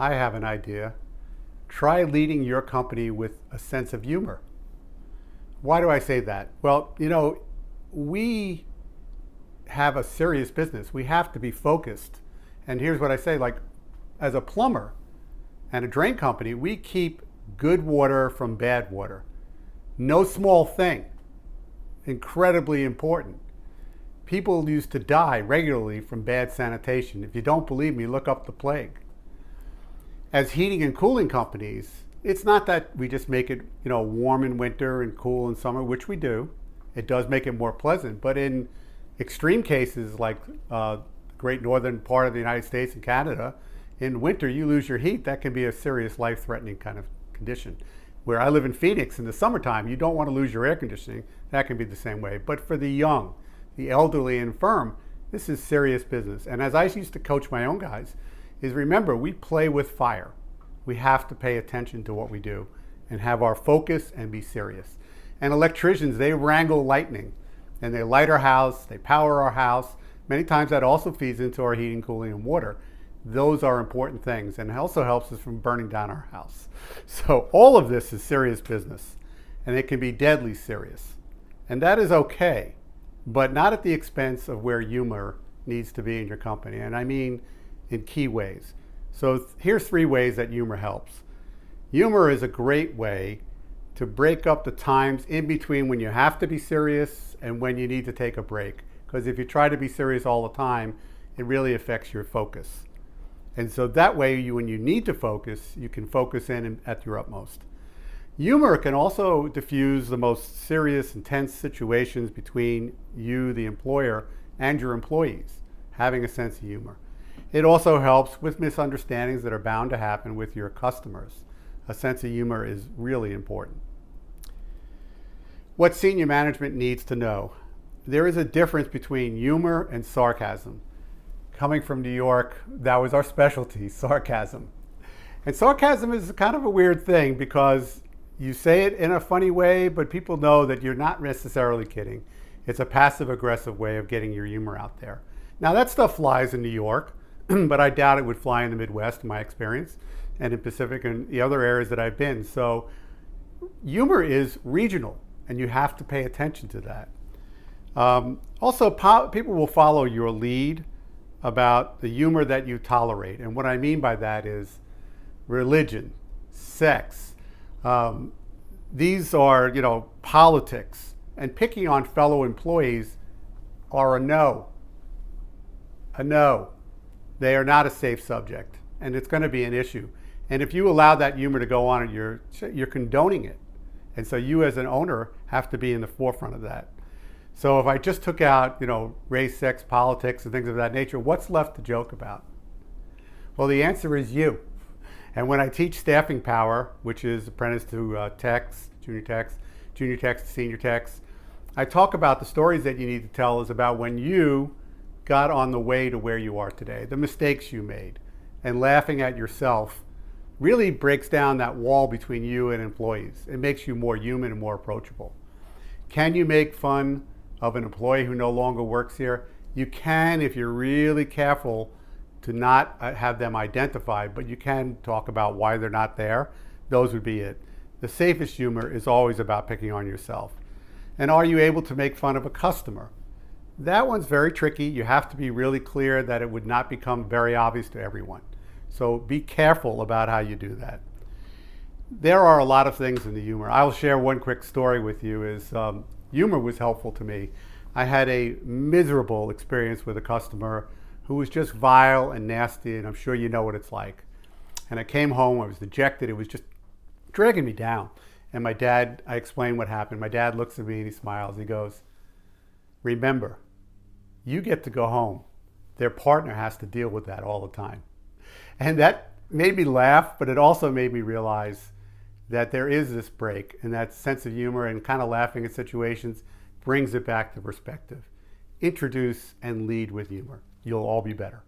I have an idea. Try leading your company with a sense of humor. Why do I say that? Well, we have a serious business. We have to be focused. And here's what I say, like, as a plumber and a drain company, we keep good water from bad water. No small thing. Incredibly important. People used to die regularly from bad sanitation. If you don't believe me, look up the plague. As heating and cooling companies, it's not that we just make it, warm in winter and cool in summer, which we do. It does make it more pleasant. But in extreme cases like the great northern part of the United States and Canada, in winter you lose your heat. That can be a serious life-threatening kind of condition. Where I live in Phoenix in the summertime, you don't want to lose your air conditioning. That can be the same way. But for the young, the elderly, infirm, this is serious business. And as I used to coach my own guys, is remember, we play with fire. We have to pay attention to what we do and have our focus and be serious. And electricians, they wrangle lightning and they light our house, they power our house. Many times that also feeds into our heating, cooling, and water. Those are important things and also helps us from burning down our house. So all of this is serious business and it can be deadly serious. And that is okay, but not at the expense of where humor needs to be in your company. And I mean, in key ways. So here's 3 ways that humor helps. Humor is a great way to break up the times in between when you have to be serious and when you need to take a break. Because if you try to be serious all the time, it really affects your focus. And so that way, when you need to focus, you can focus in at your utmost. Humor can also diffuse the most serious, intense situations between you, the employer, and your employees, having a sense of humor. It also helps with misunderstandings that are bound to happen with your customers. A sense of humor is really important. What senior management needs to know. There is a difference between humor and sarcasm. Coming from New York, that was our specialty, sarcasm. And sarcasm is kind of a weird thing because you say it in a funny way, but people know that you're not necessarily kidding. It's a passive-aggressive way of getting your humor out there. Now, that stuff flies in New York, but I doubt it would fly in the Midwest, in my experience, and in Pacific and the other areas that I've been. So humor is regional, and you have to pay attention to that. Also, people will follow your lead about the humor that you tolerate. And what I mean by that is religion, sex. These are, politics. And picking on fellow employees are a no. A no. They are not a safe subject, and it's going to be an issue. And if you allow that humor to go on, you're condoning it. And so you as an owner have to be in the forefront of that. So if I just took out, race, sex, politics, and things of that nature, what's left to joke about? Well, the answer is you. And when I teach staffing power, which is apprentice to techs, junior techs to senior techs, I talk about the stories that you need to tell is about when you got on the way to where you are today, the mistakes you made, and laughing at yourself really breaks down that wall between you and employees. It makes you more human and more approachable. Can you make fun of an employee who no longer works here? You can if you're really careful to not have them identified, but you can talk about why they're not there. Those would be it. The safest humor is always about picking on yourself. And are you able to make fun of a customer? That one's very tricky. You have to be really clear that it would not become very obvious to everyone. So be careful about how you do that. There are a lot of things in the humor. I'll share one quick story with you. Humor was helpful to me. I had a miserable experience with a customer who was just vile and nasty, and I'm sure you know what it's like. And I came home, I was dejected, it was just dragging me down. And my dad, I explained what happened. My dad looks at me and he smiles. He goes, "Remember, you get to go home. Their partner has to deal with that all the time." And that made me laugh, but it also made me realize that there is this break, and that sense of humor and kind of laughing at situations brings it back to perspective. Introduce and lead with humor. You'll all be better.